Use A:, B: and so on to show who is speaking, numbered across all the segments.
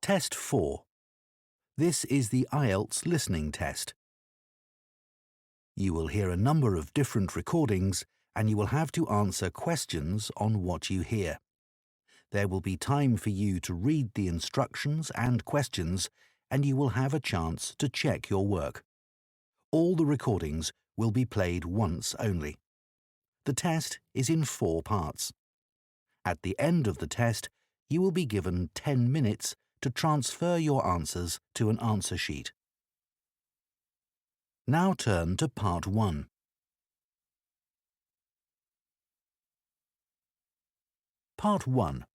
A: Test 4. This is the IELTS listening test. You will hear a number of different recordings and you will have to answer questions on what you hear. There will be time for you to read the instructions and questions, and you will have a chance to check your work. All the recordings will be played once only. The test is in 4 parts. At the end of the test, you will be given 10 minutes to transfer your answers to an answer sheet. Now turn to Part 1. Part 1.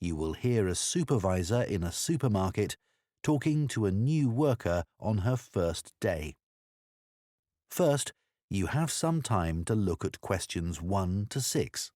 A: You will hear a supervisor in a supermarket talking to a new worker on her first day. First, you have some time to look at questions 1 to 6.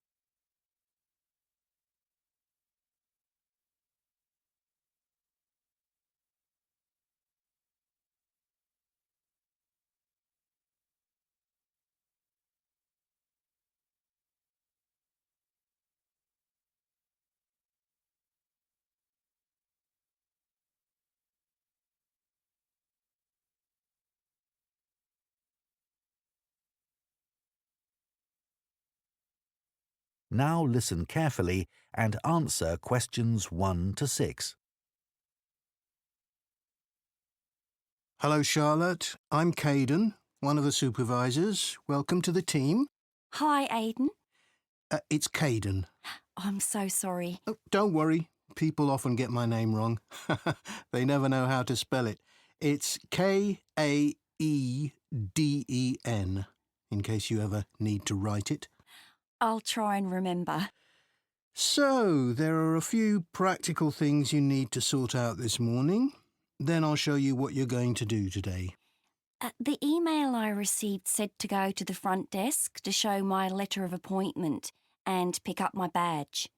A: Now listen carefully and answer questions 1 to 6.
B: Hello, Charlotte. I'm Caden, one of the supervisors. Welcome to the team.
C: Hi, Aidan.
B: It's Caden.
C: I'm so sorry.
B: Oh, don't worry. People often get my name wrong. They never know how to spell it. It's Kaeden, in case you ever need to write it.
C: I'll try and remember.
B: So, there are a few practical things you need to sort out this morning. Then I'll show you what you're going to do today.
C: The email I received said to go to the front desk to show my letter of appointment and pick up my badge.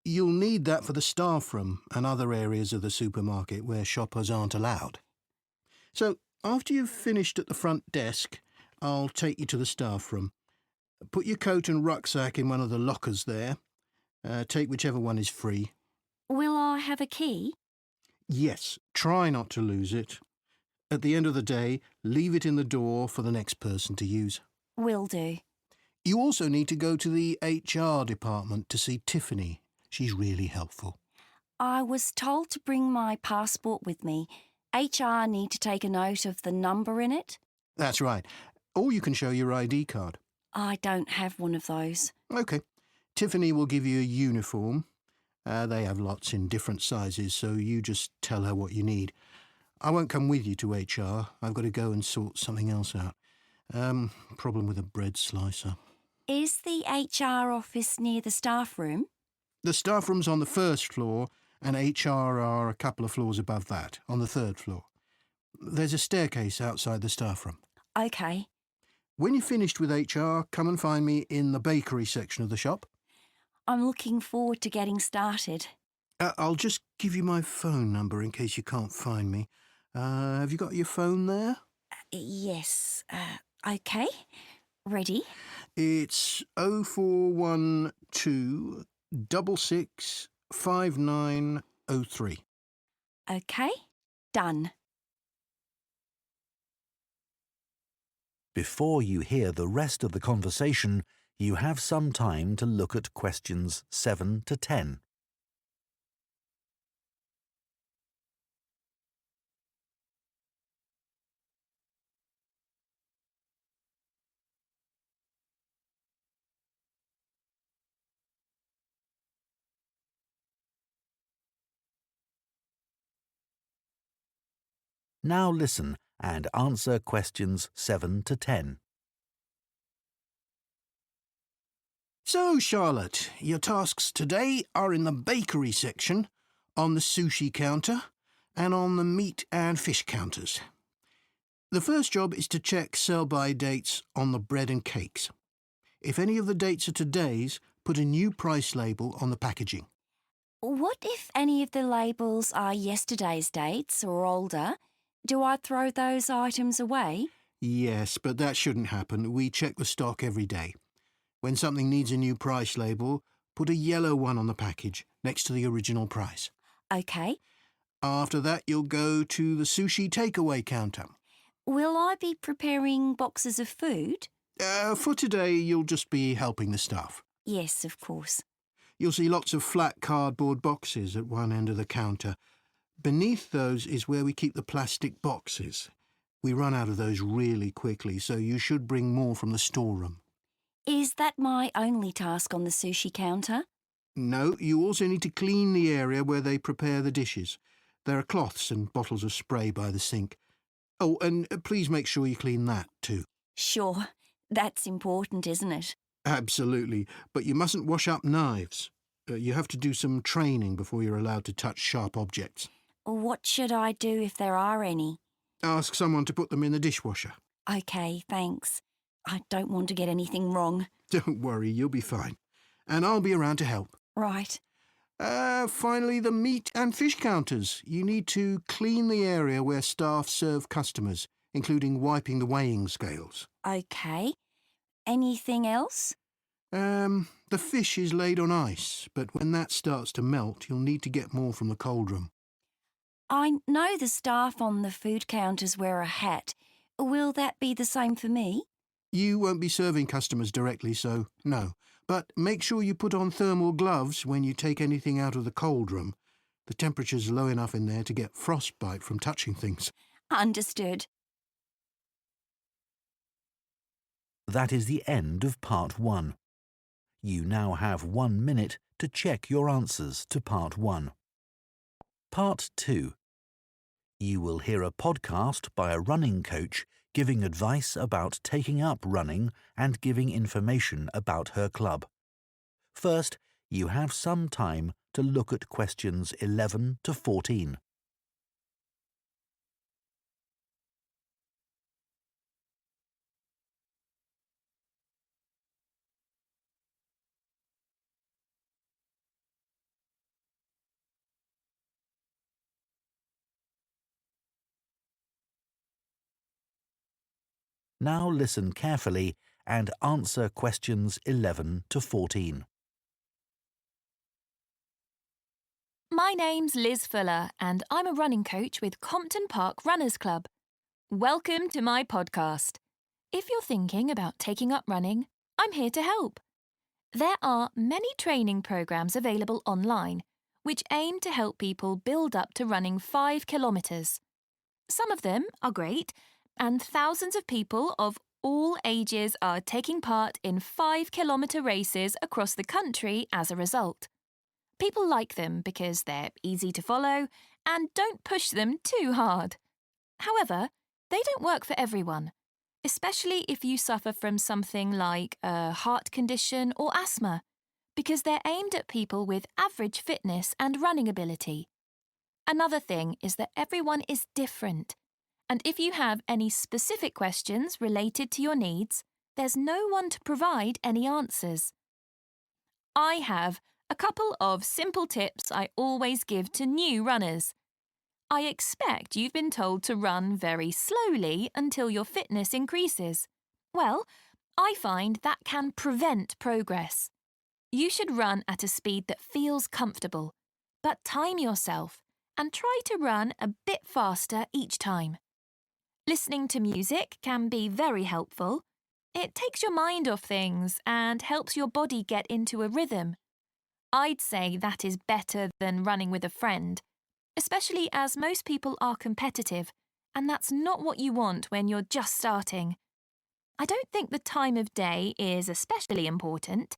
B: You'll need that for the staff room and other areas of the supermarket where shoppers aren't allowed. So, after you've finished at the front desk, I'll take you to the staff room. Put your coat and rucksack in one of the lockers there. Take whichever one is free.
C: Will I have a key?
B: Yes, try not to lose it. At the end of the day, leave it in the door for the next person to use.
C: Will do.
B: You also need to go to the HR department to see Tiffany. She's really helpful.
C: I was told to bring my passport with me. HR need to take a note of the number in it.
B: That's right. Or you can show your ID card.
C: I don't have one of those.
B: OK. Tiffany will give you a uniform. They have lots in different sizes, so you just tell her what you need. I won't come with you to HR. I've got to go and sort something else out. Problem with a bread slicer.
C: Is the HR office near the staff room?
B: The staff room's on the 1st floor, and HR are a couple of floors above that, on the 3rd floor. There's a staircase outside the staff room.
C: OK.
B: When you're finished with HR, come and find me in the bakery section of the shop.
C: I'm looking forward to getting started.
B: I'll just give you my phone number in case you can't find me. Have you got your phone there?
C: Yes. OK. Ready?
B: It's 0412 66 5903.
C: OK. Done.
A: Before you hear the rest of the conversation, you have some time to look at questions 7 to 10. Now listen and answer questions 7 to 10.
B: So, Charlotte, your tasks today are in the bakery section, on the sushi counter, and on the meat and fish counters. The first job is to check sell-by dates on the bread and cakes. If any of the dates are today's, put a new price label on the packaging.
C: What if any of the labels are yesterday's dates or older? Do I throw those items away?
B: Yes, but that shouldn't happen. We check the stock every day. When something needs a new price label, put a yellow one on the package, next to the original price.
C: OK.
B: After that, you'll go to the sushi takeaway counter.
C: Will I be preparing boxes of food?
B: For today, you'll just be helping the staff.
C: Yes, of course.
B: You'll see lots of flat cardboard boxes at one end of the counter. Beneath those is where we keep the plastic boxes. We run out of those really quickly, so you should bring more from the storeroom.
C: Is that my only task on the sushi counter?
B: No, you also need to clean the area where they prepare the dishes. There are cloths and bottles of spray by the sink. Oh, and please make sure you clean that too.
C: Sure. That's important, isn't it?
B: Absolutely, but you mustn't wash up knives. You have to do some training before you're allowed to touch sharp objects.
C: What should I do if there are any?
B: Ask someone to put them in the dishwasher.
C: OK, thanks. I don't want to get anything wrong.
B: Don't worry, you'll be fine. And I'll be around to help.
C: Right.
B: Finally, the meat and fish counters. You need to clean the area where staff serve customers, including wiping the weighing scales.
C: OK. Anything else?
B: The fish is laid on ice, but when that starts to melt, you'll need to get more from the cold room.
C: I know the staff on the food counters wear a hat. Will that be the same for me?
B: You won't be serving customers directly, so no. But make sure you put on thermal gloves when you take anything out of the cold room. The temperature's low enough in there to get frostbite from touching things.
C: Understood.
A: That is the end of Part 1. You now have 1 minute to check your answers to Part 1. Part 2. You will hear a podcast by a running coach giving advice about taking up running and giving information about her club. First, you have some time to look at questions 11 to 14. Now listen carefully and answer questions 11 to 14.
D: My name's Liz Fuller and I'm a running coach with Compton Park Runners Club. Welcome to my podcast. If you're thinking about taking up running, I'm here to help. There are many training programs available online which aim to help people build up to running 5 kilometres. Some of them are great, and thousands of people of all ages are taking part in 5-kilometre races across the country as a result. People like them because they're easy to follow and don't push them too hard. However, they don't work for everyone, especially if you suffer from something like a heart condition or asthma, because they're aimed at people with average fitness and running ability. Another thing is that everyone is different, and if you have any specific questions related to your needs, there's no one to provide any answers. I have a couple of simple tips I always give to new runners. I expect you've been told to run very slowly until your fitness increases. Well, I find that can prevent progress. You should run at a speed that feels comfortable, but time yourself and try to run a bit faster each time. Listening to music can be very helpful. It takes your mind off things and helps your body get into a rhythm. I'd say that is better than running with a friend, especially as most people are competitive, and that's not what you want when you're just starting. I don't think the time of day is especially important.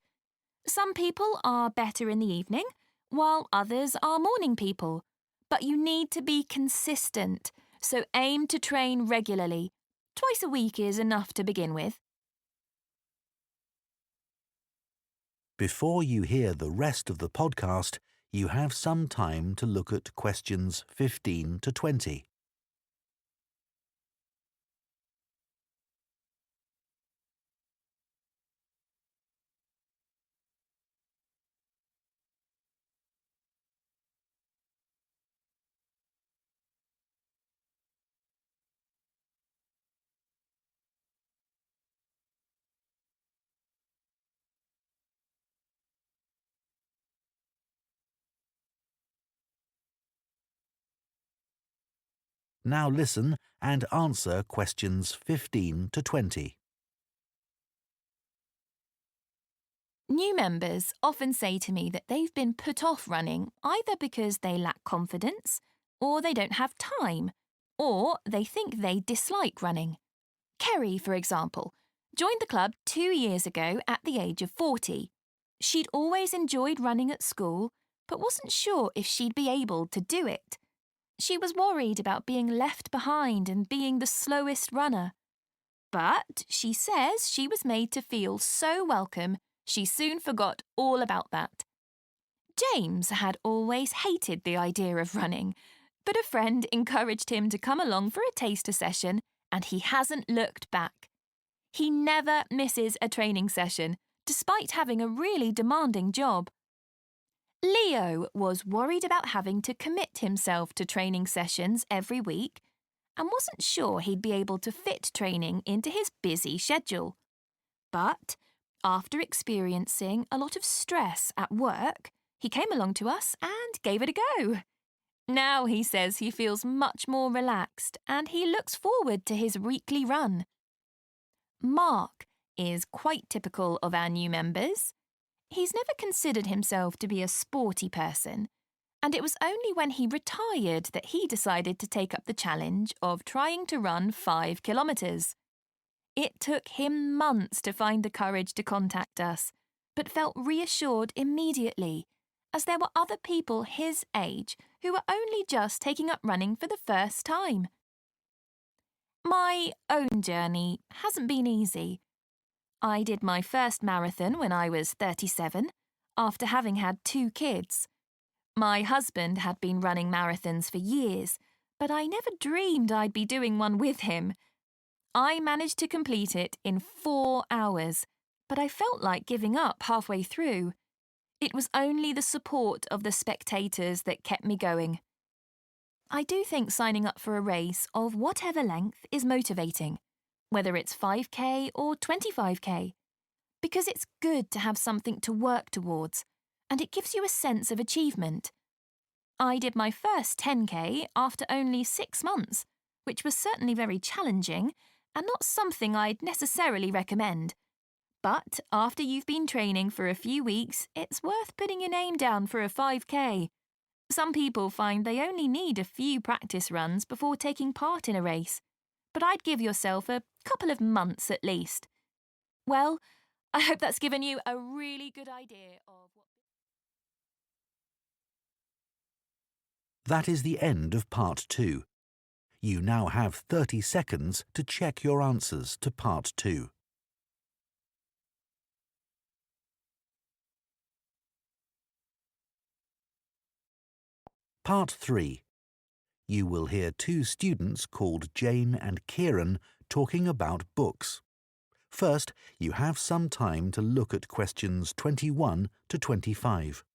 D: Some people are better in the evening, while others are morning people. But you need to be consistent, so aim to train regularly. Twice a week is enough to begin with.
A: Before you hear the rest of the podcast, you have some time to look at questions 15 to 20. Now listen and answer questions 15 to 20.
D: New members often say to me that they've been put off running either because they lack confidence, or they don't have time, or they think they dislike running. Kerry, for example, joined the club 2 years ago at the age of 40. She'd always enjoyed running at school, but wasn't sure if she'd be able to do it. She was worried about being left behind and being the slowest runner. But she says she was made to feel so welcome, she soon forgot all about that. James had always hated the idea of running, but a friend encouraged him to come along for a taster session, and he hasn't looked back. He never misses a training session, despite having a really demanding job. Leo was worried about having to commit himself to training sessions every week and wasn't sure he'd be able to fit training into his busy schedule. But after experiencing a lot of stress at work, he came along to us and gave it a go. Now he says he feels much more relaxed and he looks forward to his weekly run. Mark is quite typical of our new members. He's never considered himself to be a sporty person, and it was only when he retired that he decided to take up the challenge of trying to run 5 kilometres. It took him months to find the courage to contact us, but felt reassured immediately, as there were other people his age who were only just taking up running for the first time. My own journey hasn't been easy. I did my first marathon when I was 37, after having had 2 kids. My husband had been running marathons for years, but I never dreamed I'd be doing one with him. I managed to complete it in 4 hours, but I felt like giving up halfway through. It was only the support of the spectators that kept me going. I do think signing up for a race of whatever length is motivating, whether it's 5k or 25k, because it's good to have something to work towards, and it gives you a sense of achievement. I did my first 10k after only 6 months, which was certainly very challenging and not something I'd necessarily recommend. But after you've been training for a few weeks, it's worth putting your name down for a 5k. Some people find they only need a few practice runs before taking part in a race, but I'd give yourself a couple of months at least. Well, I hope that's given you a really good idea of what...
A: That is the end of Part 2. You now have 30 seconds to check your answers to Part 2. Part 3. You will hear 2 students called Jane and Kieran talking about books. First, you have some time to look at questions 21 to 25.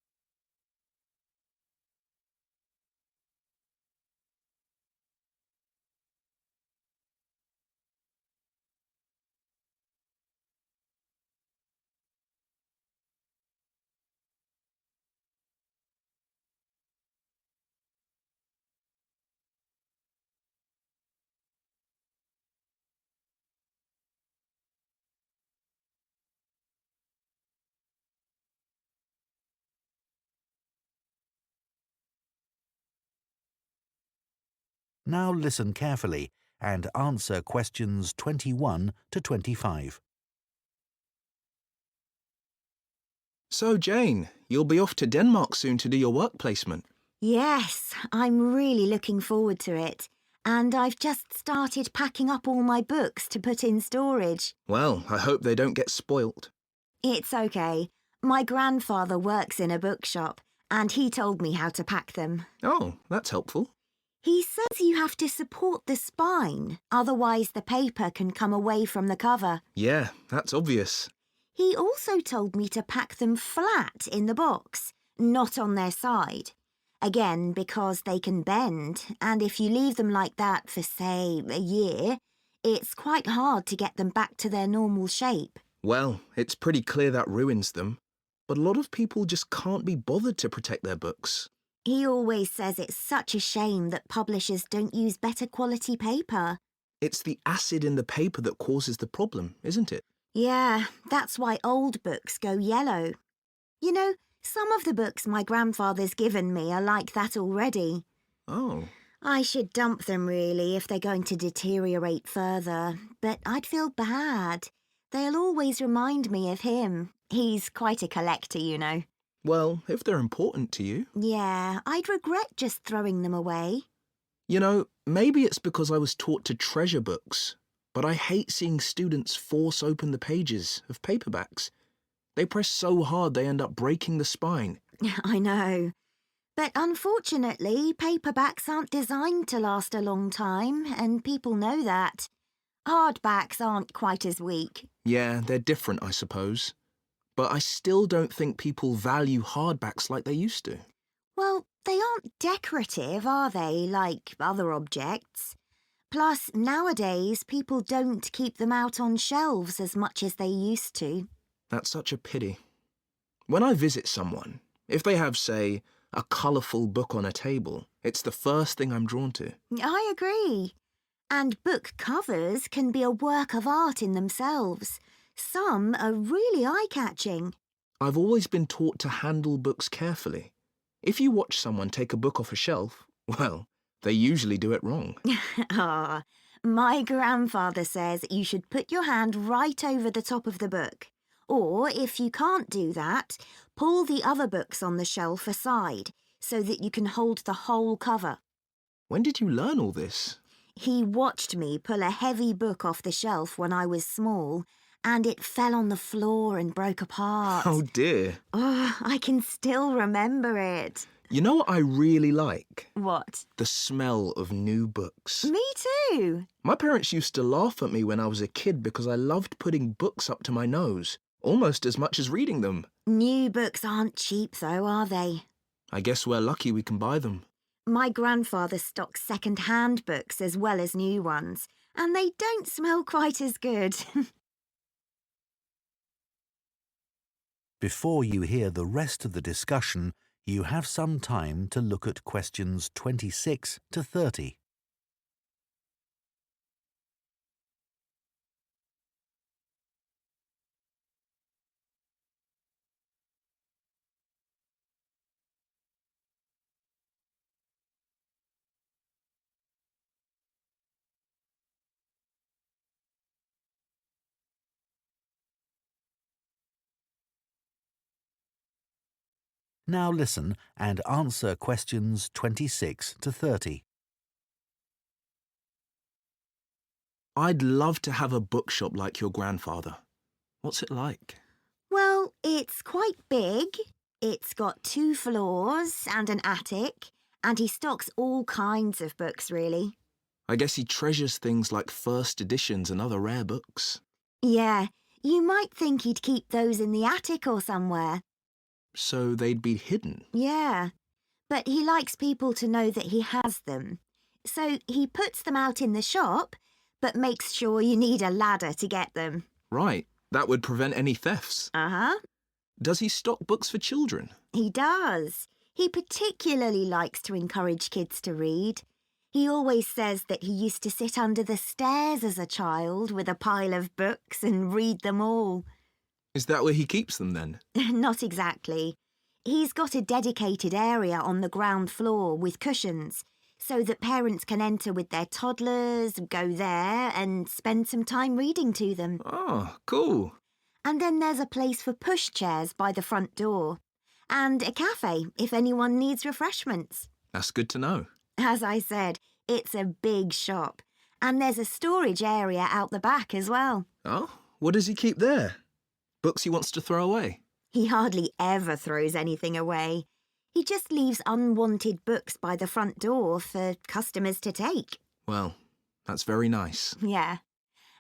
A: Now listen carefully and answer questions 21 to 25.
E: So, Jane, you'll be off to Denmark soon to do your work placement.
F: Yes, I'm really looking forward to it. And I've just started packing up all my books to put in storage.
E: Well, I hope they don't get spoilt.
F: It's okay. My grandfather works in a bookshop, and he told me how to pack them.
E: Oh, that's helpful.
F: He says you have to support the spine, otherwise the paper can come away from the cover.
E: Yeah, that's obvious.
F: He also told me to pack them flat in the box, not on their side. Again, because they can bend, and if you leave them like that for, say, a year, it's quite hard to get them back to their normal shape.
E: Well, it's pretty clear that ruins them. But a lot of people just can't be bothered to protect their books.
F: He always says it's such a shame that publishers don't use better quality paper.
E: It's the acid in the paper that causes the problem, isn't it?
F: Yeah, that's why old books go yellow. You know, some of the books my grandfather's given me are like that already.
E: Oh.
F: I should dump them really if they're going to deteriorate further, but I'd feel bad. They'll always remind me of him. He's quite a collector, you know.
E: Well, if they're important to you.
F: Yeah, I'd regret just throwing them away.
E: You know, maybe it's because I was taught to treasure books, but I hate seeing students force open the pages of paperbacks. They press so hard they end up breaking the spine.
F: I know. But unfortunately, paperbacks aren't designed to last a long time, and people know that. Hardbacks aren't quite as weak.
E: Yeah, they're different, I suppose. But I still don't think people value hardbacks like they used to.
F: Well, they aren't decorative, are they, like other objects? Plus, nowadays, people don't keep them out on shelves as much as they used to.
E: That's such a pity. When I visit someone, if they have, say, a colourful book on a table, it's the first thing I'm drawn to.
F: I agree. And book covers can be a work of art in themselves. Some are really eye-catching.
E: I've always been taught to handle books carefully. If you watch someone take a book off a shelf, well, they usually do it wrong.
F: Ah, my grandfather says you should put your hand right over the top of the book. Or, if you can't do that, pull the other books on the shelf aside so that you can hold the whole cover.
E: When did you learn all this?
F: He watched me pull a heavy book off the shelf when I was small, and it fell on the floor and broke apart.
E: Oh dear.
F: Oh, I can still remember it.
E: You know what I really like?
F: What?
E: The smell of new books.
F: Me too.
E: My parents used to laugh at me when I was a kid because I loved putting books up to my nose, almost as much as reading them.
F: New books aren't cheap though, are they?
E: I guess we're lucky we can buy them.
F: My grandfather stocks second-hand books as well as new ones, and they don't smell quite as good.
A: Before you hear the rest of the discussion, you have some time to look at questions 26 to 30. Now listen and answer questions 26 to 30.
E: I'd love to have a bookshop like your grandfather. What's it like?
F: Well, it's quite big. It's got 2 floors and an attic, and he stocks all kinds of books, really.
E: I guess he treasures things like first editions and other rare books.
F: Yeah, you might think he'd keep those in the attic or somewhere.
E: So they'd be hidden.
F: Yeah, but he likes people to know that he has them. So he puts them out in the shop, but makes sure you need a ladder to get them.
E: Right, that would prevent any thefts.
F: Uh-huh.
E: Does he stock books for children?
F: He does. He particularly likes to encourage kids to read. He always says that he used to sit under the stairs as a child with a pile of books and read them all.
E: Is that where he keeps them then?
F: Not exactly. He's got a dedicated area on the ground floor with cushions so that parents can enter with their toddlers, go there and spend some time reading to them.
E: Oh, cool.
F: And then there's a place for pushchairs by the front door and a cafe if anyone needs refreshments.
E: That's good to know.
F: As I said, it's a big shop and there's a storage area out the back as well.
E: Oh, what does he keep there? Books he wants to throw away?
F: He hardly ever throws anything away. He just leaves unwanted books by the front door for customers to take.
E: Well, that's very nice.
F: Yeah.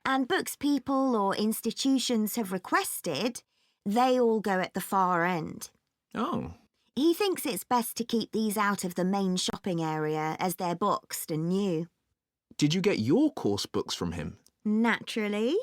F: And books people or institutions have requested, they all go at the far end.
E: Oh.
F: He thinks it's best to keep these out of the main shopping area as they're boxed and new.
E: Did you get your course books from him?
F: Naturally.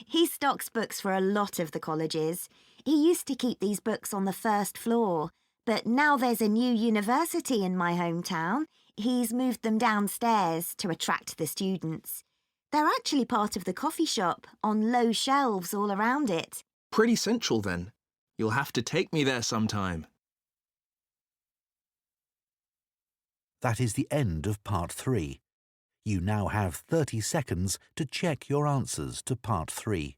F: He stocks books for a lot of the colleges. He used to keep these books on the first floor, But now there's a new university in my hometown. He's moved them downstairs to attract the students. They're actually part of the coffee shop, on low shelves all around it.
E: Pretty central then. You'll have to take me there sometime.
A: That is the end of Part 3. You now have 30 seconds to check your answers to Part 3.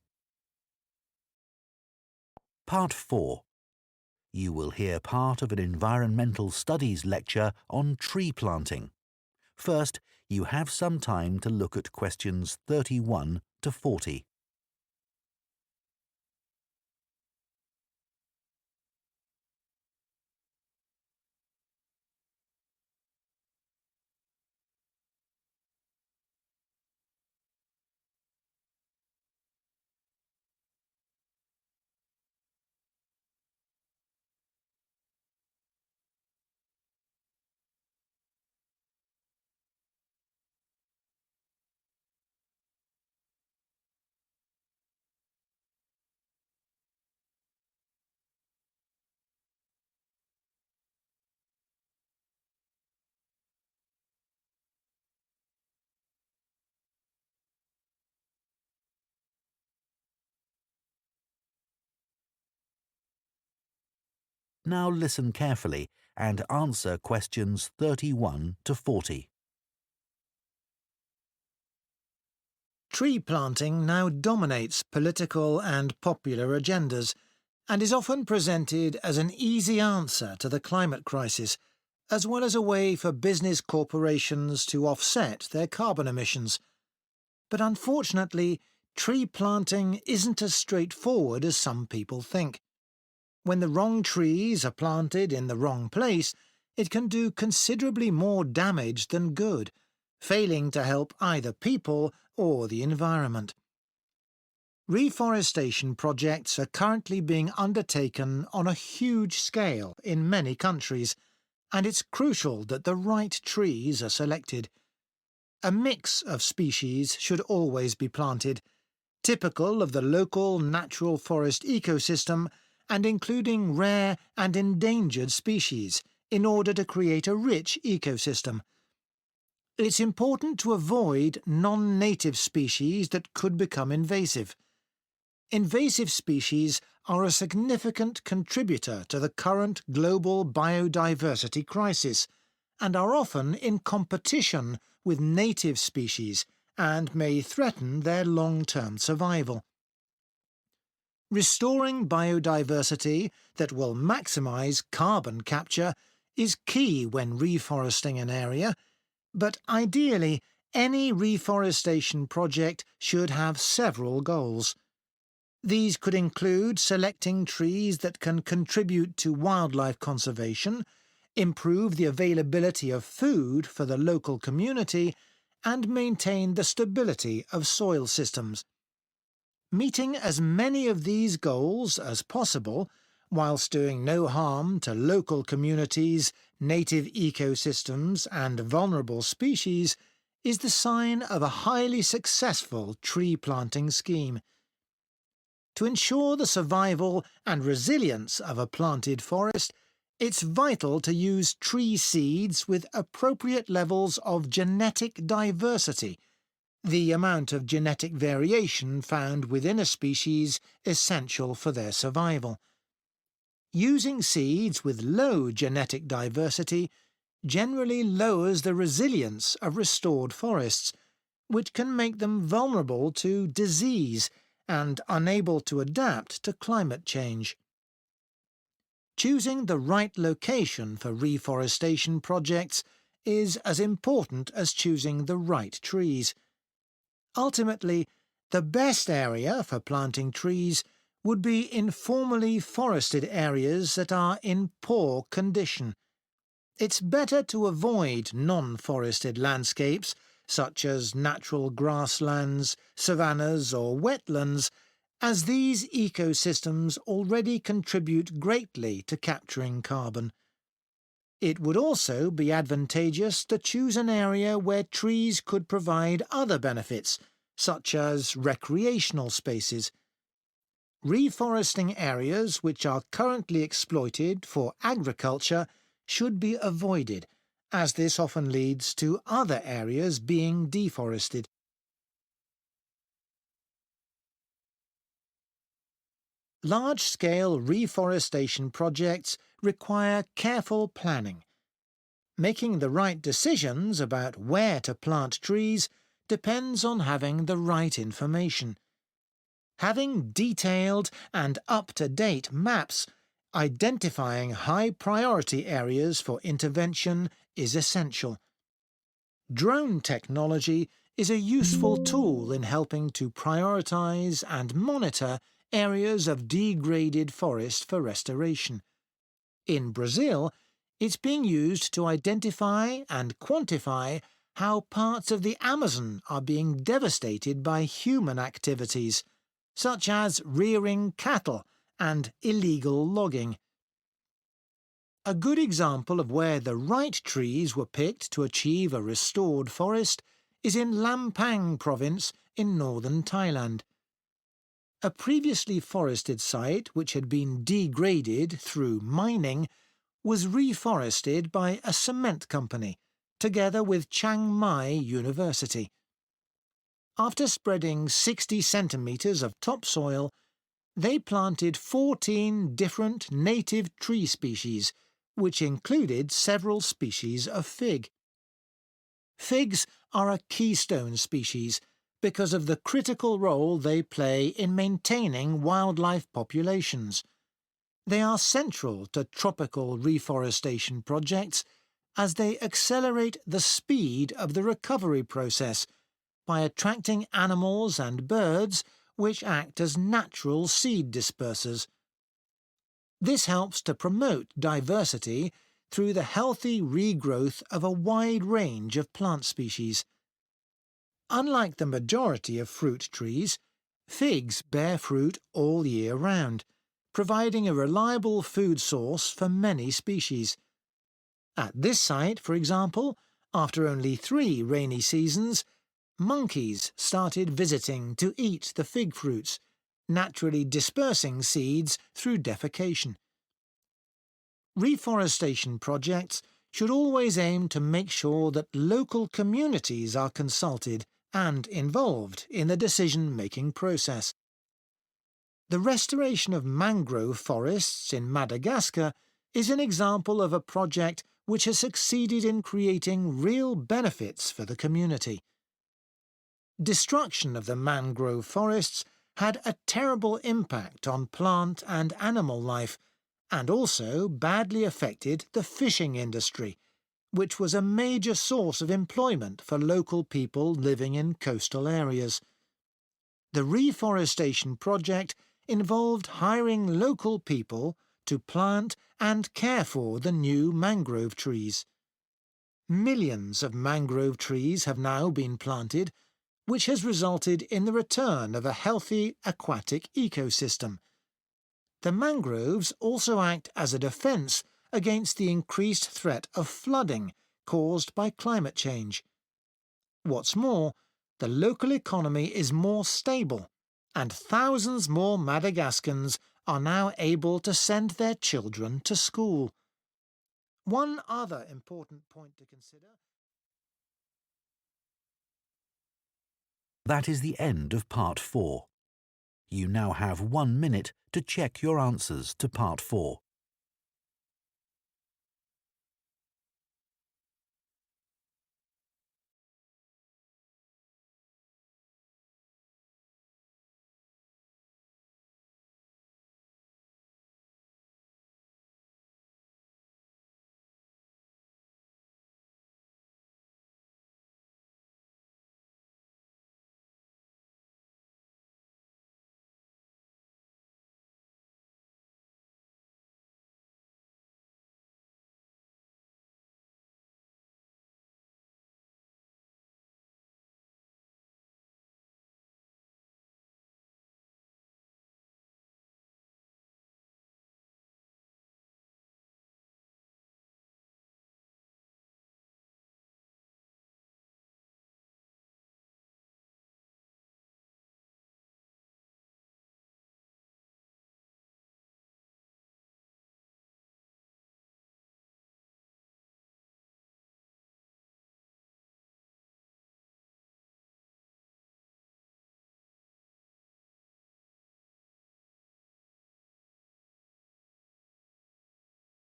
A: Part 4. You will hear part of an environmental studies lecture on tree planting. First, you have some time to look at questions 31 to 40. Now listen carefully and answer questions 31 to 40.
G: Tree planting now dominates political and popular agendas and is often presented as an easy answer to the climate crisis, as well as a way for business corporations to offset their carbon emissions. But unfortunately, tree planting isn't as straightforward as some people think. When the wrong trees are planted in the wrong place, it can do considerably more damage than good, failing to help either people or the environment. Reforestation projects are currently being undertaken on a huge scale in many countries, and it's crucial that the right trees are selected. A mix of species should always be planted, typical of the local natural forest ecosystem and including rare and endangered species, in order to create a rich ecosystem. It's important to avoid non-native species that could become invasive. Invasive species are a significant contributor to the current global biodiversity crisis and are often in competition with native species and may threaten their long-term survival. Restoring biodiversity that will maximise carbon capture is key when reforesting an area, but ideally any reforestation project should have several goals. These could include selecting trees that can contribute to wildlife conservation, improve the availability of food for the local community, and maintain the stability of soil systems. Meeting as many of these goals as possible, whilst doing no harm to local communities, native ecosystems and vulnerable species, is the sign of a highly successful tree planting scheme. To ensure the survival and resilience of a planted forest, it's vital to use tree seeds with appropriate levels of genetic diversity, the amount of genetic variation found within a species essential for their survival. Using seeds with low genetic diversity generally lowers the resilience of restored forests, which can make them vulnerable to disease and unable to adapt to climate change. Choosing the right location for reforestation projects is as important as choosing the right trees. Ultimately, the best area for planting trees would be informally forested areas that are in poor condition. It's better to avoid non-forested landscapes, such as natural grasslands, savannas or wetlands, as these ecosystems already contribute greatly to capturing carbon. It would also be advantageous to choose an area where trees could provide other benefits, such as recreational spaces. reforesting areas which are currently exploited for agriculture should be avoided, as this often leads to other areas being deforested. Large-scale reforestation projects require careful planning. Making the right decisions about where to plant trees depends on having the right information. Having detailed and up-to-date maps identifying high-priority areas for intervention is essential. Drone technology is a useful tool in helping to prioritise and monitor areas of degraded forest for restoration. In Brazil, it's being used to identify and quantify how parts of the Amazon are being devastated by human activities, such as rearing cattle and illegal logging. A good example of where the right trees were picked to achieve a restored forest is in Lampang province in northern Thailand. A previously forested site which had been degraded through mining was reforested by a cement company, together with Chiang Mai University. After spreading 60 centimetres of topsoil, they planted 14 different native tree species, which included several species of fig. Figs are a keystone species because of the critical role they play in maintaining wildlife populations. They are central to tropical reforestation projects as they accelerate the speed of the recovery process by attracting animals and birds which act as natural seed dispersers. This helps to promote diversity through the healthy regrowth of a wide range of plant species. Unlike the majority of fruit trees, figs bear fruit all year round, providing a reliable food source for many species. At this site, for example, after only 3 rainy seasons, monkeys started visiting to eat the fig fruits, naturally dispersing seeds through defecation. Reforestation projects should always aim to make sure that local communities are consulted and involved in the decision-making process. The restoration of mangrove forests in Madagascar is an example of a project which has succeeded in creating real benefits for the community. Destruction of the mangrove forests had a terrible impact on plant and animal life, and also badly affected the fishing industry, which was a major source of employment for local people living in coastal areas. The reforestation project involved hiring local people to plant and care for the new mangrove trees. Millions of mangrove trees have now been planted, which has resulted in the return of a healthy aquatic ecosystem. The mangroves also act as a defence against the increased threat of flooding caused by climate change. What's more, the local economy is more stable, and thousands more Madagascans are now able to send their children to school. One other important point to consider.
A: That is the end of Part 4. You now have 1 minute to check your answers to Part 4.